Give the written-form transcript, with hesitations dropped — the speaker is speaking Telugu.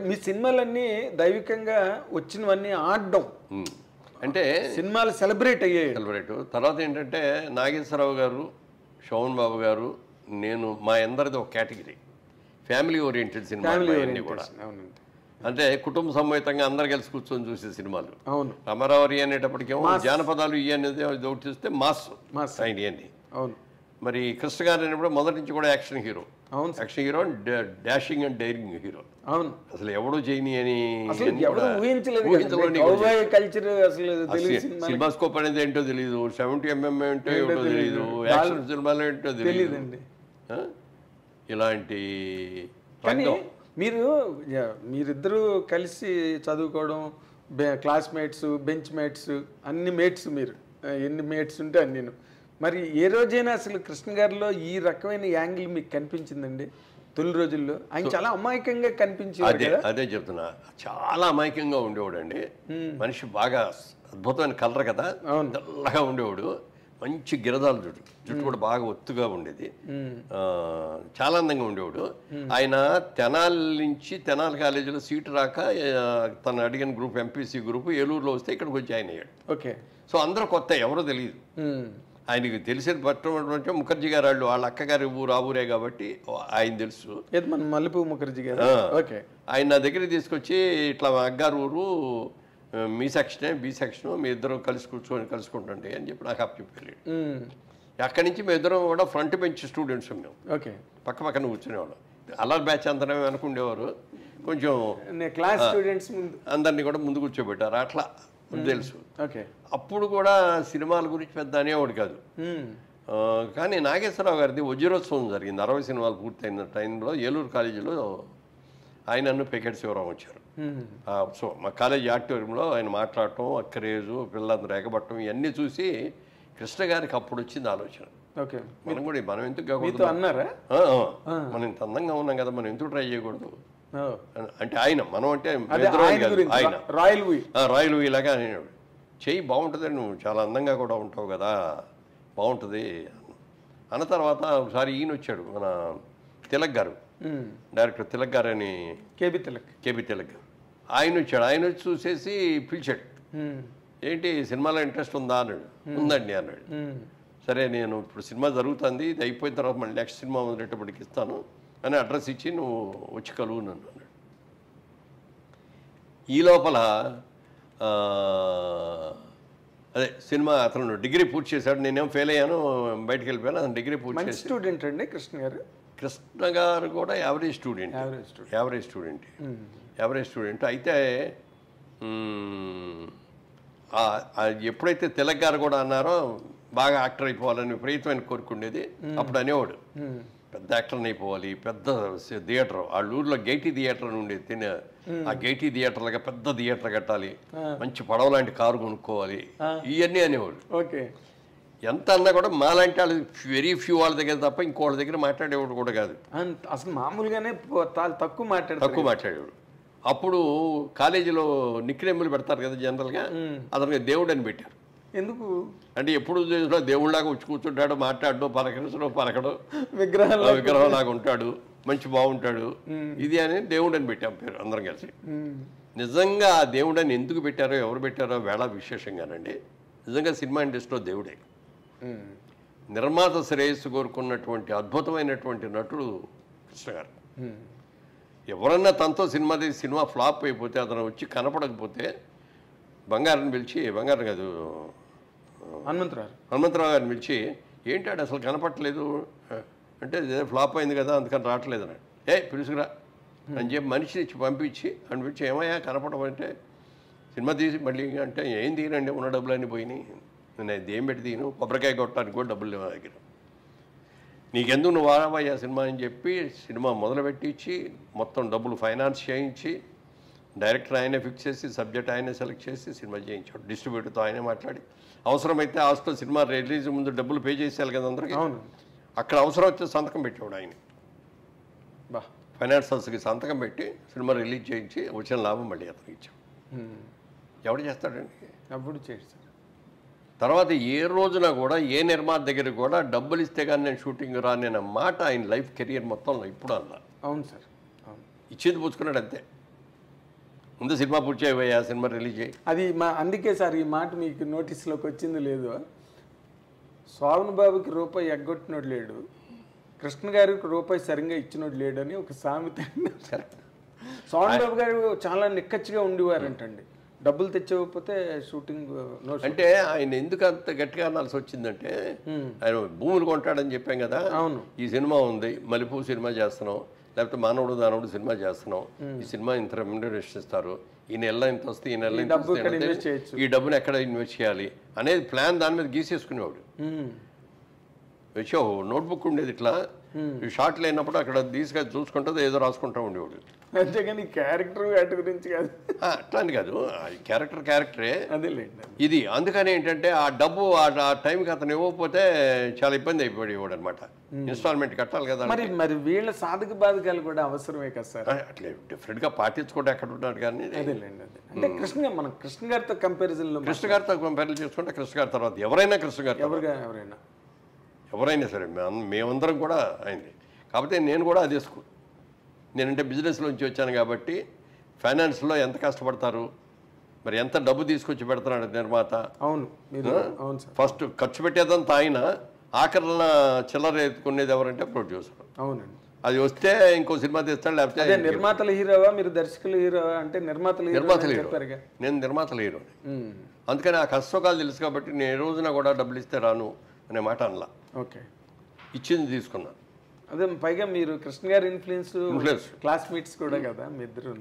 మీ సినిమాలన్నీ దైవికంగా వచ్చినవన్నీ ఆడడం అంటే సినిమాలు సెలబ్రేట్ అయ్యాయి. తర్వాత ఏంటంటే నాగేశ్వరరావు గారు, శోభన్ బాబు గారు, నేను మా అందరిది ఒక కేటగిరీ ఫ్యామిలీ ఓరియంటెడ్ సినిమాలు అన్నీ కూడా. అంటే కుటుంబ సమేతంగా అందరు కలిసి కూర్చొని చూసే సినిమాలు. అవును. అమరావతి అనేటప్పటికేమో జానపదాలు ఇవి అనేది ఒకటి చూస్తే మాస్ అన్ని. అవును. మరి కృష్ణ గారు అనేప్పుడు మొదటి నుంచి కూడా యాక్షన్ హీరో. అవును. Action hero, dashing and daring hero. అవును. అసలు ఎవడో చేయని అని సినిమాస్కోప్ అనేది ఏంటో తెలియదు, 70mm ఏంటో ఏమిటో తెలియదు, యాక్షన్ సినిమాలు ఏంటో తెలియదు. ఇలాంటి మీరిద్దరూ కలిసి చదువుకోవడం, క్లాస్మేట్స్, బెంచ్ మేట్స్, అన్ని మేట్స్, మీరు ఎన్ని మేట్స్ ఉంటే అన్ని. మరి ఏ రోజైనా అసలు కృష్ణ గారిలో ఈ రకమైన యాంగిల్ మీకు కనిపించిందండి? తొలి రోజుల్లో ఆయన చాలా అమాయకంగా కనిపించేది. అదే చెప్తున్నా, చాలా అమాయకంగా ఉండేవాడు అండి. మనిషి బాగా అద్భుతమైన కలర్ కదా, తెల్లగా ఉండేవాడు. మంచి గిరదాల జుట్టు కూడా బాగా ఒత్తుగా ఉండేది. చాలా అందంగా ఉండేవాడు. ఆయన తెనాలి నుంచి, తెనాలి కాలేజీలో సీటు రాక తను అడిగిన గ్రూప్ ఎంపీసీ గ్రూప్ ఏలూరులో వస్తే ఇక్కడికి వచ్చి జాయిన్ అయ్యాడు. ఓకే. సో అందరూ కొత్త, ఎవరో తెలియదు. ఆయనకి తెలిసేది పట్టడం ముఖర్జీ గారు వాళ్ళు, వాళ్ళ అక్కగారి ఊరు ఆ ఊరే కాబట్టి ఆయన తెలుసు. మల్లెపూ ముఖర్జీ గారు. ఆయన నా దగ్గరికి తీసుకొచ్చి ఇట్లా మా అగ్గారు ఊరు, మీ సెక్షనే బి సెక్షను, మీ ఇద్దరు కలుసుకుంటుండే అని చెప్పి నాకు అప్పచెప్పాడు. అక్కడి నుంచి మీ ఇద్దరం కూడా ఫ్రంట్ బెంచ్ స్టూడెంట్స్ మేము. ఓకే. పక్క పక్కన కూర్చునేవాళ్ళం. అల్లరి బ్యాచ్ అంతనే అనుకుండేవారు. కొంచెం క్లాస్ స్టూడెంట్స్ అందరినీ కూడా ముందు కూర్చోబెట్టారు. అట్లా తెలుసు. అప్పుడు కూడా సినిమాల గురించి పెద్ద అనేవాడు కాదు. కానీ నాగేశ్వరరావు గారిది వజ్రోత్సవం జరిగింది, 60 సినిమాలు పూర్తయిన టైంలో ఏలూరు కాలేజీలో ఆయన నన్ను పెకెట్ శివరావు వచ్చారు. సో మా కాలేజీ ఆడిటోరియంలో ఆయన మాట్లాడటం, అక్కరేజు, పిల్లలందరూ ఎగబట్టడం ఇవన్నీ చూసి కృష్ణ గారికి అప్పుడు వచ్చింది ఆలోచన. మనం కూడా మనం ఎందుకు కాకూడదు, మనం ఇంత అందంగా ఉన్నాం కదా, మనం ఎందుకు ట్రై చేయకూడదు అంటే ఆయన, మనం అంటే ఆయన రాయల్ వీ లాగా చెయ్యి, బాగుంటుంది, నువ్వు చాలా అందంగా కూడా ఉంటావు కదా, బాగుంటుంది అన్న తర్వాత ఒకసారి ఈయన వచ్చాడు, మన తిలక్ గారు, డైరెక్టర్ తిలక్ గారు అని, కేబీ తిలక్ గారు. ఆయన వచ్చాడు. ఆయన వచ్చి చూసేసి పిలిచాడు, ఏంటి సినిమాలో ఇంట్రెస్ట్ ఉందా అన్నాడు. ఉందండి అన్నాడు. సరే నేను ఇప్పుడు సినిమా జరుగుతుంది, ఇది అయిపోయిన తర్వాత మళ్ళీ నెక్స్ట్ సినిమా మొదలెట్టబడికి ఇస్తాను అని అడ్రస్ ఇచ్చి నువ్వు వచ్చి కలువు నన్ను అన్నాడు. ఈ లోపల అదే సినిమా అతను డిగ్రీ పూర్తి చేశాడు, నేనేం ఫెయిల్ అయ్యాను, బయటకు వెళ్ళిపోయాను. అతను డిగ్రీ పూర్తి చేశాడు. స్టూడెంట్ అండి కృష్ణ గారు. కృష్ణ గారు కూడా యావరేజ్ స్టూడెంట్. అయితే ఎప్పుడైతే తిలక్ గారు కూడా అన్నారో బాగా యాక్టర్ అయిపోవాలని విపరీతమైన కోరుకుండేది. అప్పుడు అనేవాడు, పెద్ద యాక్టర్ని అయిపోవాలి, పెద్ద థియేటర్, వాళ్ళ ఊర్లో గైటీ థియేటర్ అని ఉండేది, ఆ గైటీ థియేటర్లుగా పెద్ద థియేటర్ కట్టాలి, మంచి పడవ లాంటి కారు కొనుక్కోవాలి, ఇవన్నీ అనేవాడు. ఎంత అన్నా కూడా మాలాంటి వాళ్ళు వెరీ ఫ్యూ వాళ్ళ దగ్గర తప్ప ఇంకోళ్ళ దగ్గర మాట్లాడేవాడు కూడా కాదు. అసలు మామూలుగానే తక్కువ మాట్లాడేవాడు. అప్పుడు కాలేజీలో నిక్నేములు పెడతారు కదా జనరల్గా, అతనికి దేవుడు అని పెట్టారు. ఎందుకు అంటే ఎప్పుడు చూసినా దేవుళ్ళలాగా వచ్చి కూర్చుంటాడు, మాట్లాడు, పలకడు, విగ్రహంలాగా ఉంటాడు, మంచి బాగుంటాడు, ఇది అని దేవుడు అని పెట్టాం పేరు అందరం కలిసి. నిజంగా ఆ దేవుడు అని ఎందుకు పెట్టారో, ఎవరు పెట్టారో వేళ విశేషంగానండి. నిజంగా సినిమా ఇండస్ట్రీలో దేవుడే. నిర్మాత శ్రేయస్సు కోరుకున్నటువంటి అద్భుతమైనటువంటి నటుడు కృష్ణ గారు. ఎవరన్నా తనతో సినిమా ఫ్లాప్ అయిపోతే, అతను వచ్చి కనపడకపోతే బంగారాన్ని పిలిచి, బంగారం కాదు హనుమంతరావు గారిని పిలిచి, ఏంటాడు అసలు కనపడలేదు అంటే, ఫ్లాప్ అయింది కదా అందుకని రావట్లేదు అన్నాడు. పిలుచుకురా అని చెప్పి మనిషిని ఇచ్చి పంపించి అనిపించి, ఏమయ్యా కనపడమంటే, సినిమా తీసి మళ్ళీ అంటే, ఏం తీయనండి, ఉన్న డబ్బులన్నీ పోయినాయి, నేను దేం పెట్టి తీను, కొబ్బరికాయ కొట్టడానికి కూడా డబ్బులు లేవు దగ్గర, నీకెందుకు నువ్వు వాడవయ్యా సినిమా అని చెప్పి సినిమా మొదలుపెట్టించి మొత్తం డబ్బులు ఫైనాన్స్ చేయించి, డైరెక్టర్ ఆయనే ఫిక్స్ చేసి, సబ్జెక్ట్ ఆయనే సెలెక్ట్ చేసి సినిమా చేయించాడు. డిస్ట్రిబ్యూటర్తో ఆయనే మాట్లాడి, అవసరమైతే హాస్టల్ సినిమా రిలీజ్ ముందు డబ్బులు పే చేసేయాలి కదా అందరికీ, అక్కడ అవసరం వచ్చే సంతకం పెట్టాడు ఆయన. ఫైనాన్స్ హౌస్కి సంతకం పెట్టి సినిమా రిలీజ్ చేయించి వచ్చిన లాభం మళ్ళీ అతనికి ఇచ్చాం. ఎవడు చేస్తాడండి? అప్పుడు చేస్తాడు. తర్వాత ఏ రోజున కూడా ఏ నిర్మాత దగ్గర కూడా డబ్బులు ఇస్తే కానీ నేను షూటింగ్ రాని మాట ఆయన లైఫ్ కెరియర్ మొత్తంలో ఇప్పుడు అన్నా. అవును సార్, ఇచ్చేది పుచ్చుకున్నాడు అంతే. ముందు సినిమా పూర్తి చేయబోయా, సినిమా రిలీజ్ చేయి. అది అందుకే సార్ ఈ మాట మీకు నోటీస్లోకి వచ్చింది లేదు. శోభన్ బాబుకి రూపాయి ఎగ్గొట్టినోడు లేడు, కృష్ణ గారికి రూపాయి సరిగ్గా ఇచ్చినోడు లేడు అని ఒక సామెత. శోభన్ బాబు గారు చాలా నిక్కచ్చిగా ఉండేవారంటండి. డబ్బులు తెచ్చకపోతే షూటింగ్ అంటే ఆయన ఎందుకు అంత గట్టిగా అనాల్సి వచ్చిందంటే, ఆయన భూములు కొంటాడని చెప్పాం కదా. అవును. ఈ సినిమా ఉంది, మల్లెపూ సినిమా చేస్తున్నాం, లేకపోతే మానవుడు దానవుడు సినిమా చేస్తున్నాం, ఈ సినిమా ఇంత రెమ్యునరేషన్ ఇస్తారు, ఈ నెల ఇంత వస్తే ఈ నెల ఇంత వస్తే, ఈ డబ్బును ఎక్కడ ఇన్వెస్ట్ చేయాలి అనేది ప్లాన్ దాని మీద గీసేసుకునేవాడు. వచ్చో నోట్బుక్ ఉండేది ఇట్లా, షార్ట్ లేనప్పుడు అక్కడ తీసుకొని చూసుకుంటే ఏదో రాసుకుంటూ ఉండేవాడు. అంతేగాని క్యారెక్టర్ వాటి గురించి కాదు. అట్లా అని కాదు, క్యారెక్టరే అదేలేండి. ఇది అందుకని ఏంటంటే ఆ డబ్బు ఆ టైంకి అతను ఇవ్వకపోతే చాలా ఇబ్బంది అయిపోయేవాడు అనమాట. ఇన్స్టాల్మెంట్ కట్టాలి కదా. మరి వీళ్ళ సాధక బాధకాలు కూడా అవసరమే కదా సార్. అట్లే డిఫరెంట్గా పాటించుకుంటే ఎక్కడ ఉంటాడు కానీ. అదేలేండి. అంటే మనం కృష్ణ గారితో కంపారిజన్లో, కృష్ణ గారితో కంపేర్ చేసుకుంటే కృష్ణ గారి తర్వాత ఎవరైనా కృష్ణ గారు, ఎవరైనా సరే మేమందరం కూడా అయింది. కాకపోతే నేను కూడా అదే స్కూల్. నేనంటే బిజినెస్లోంచి వచ్చాను కాబట్టి ఫైనాన్స్లో ఎంత కష్టపడతారు, మరి ఎంత డబ్బు తీసుకొచ్చి పెడతాడు నిర్మాత. అవును. ఫస్ట్ ఖర్చు పెట్టేదంతా ఆయన, ఆఖరణ చిల్లర ఎత్తుకునేది ఎవరంటే ప్రొడ్యూసర్. అవునండి. అది వస్తే ఇంకో సినిమా తీస్తాడు, లేకపోతే నిర్మాతల హీరోవా మీరు దర్శకుల హీరోవా అంటే నిర్మాతల హీరో. నేను నిర్మాతల హీరో. అందుకని ఆ కష్టసుఖాలు తెలుసు కాబట్టి నేను ఏ రోజున కూడా డబ్బులు ఇస్తే రాను అనే మాట అనలా. ఓకే. ఇచ్చింది తీసుకున్నా. అదే పైగా మీరు కృష్ణ గారి ఇన్ఫ్లుయెన్స్ క్లాస్మేట్స్ కూడా కదా మీ ఇద్దరు.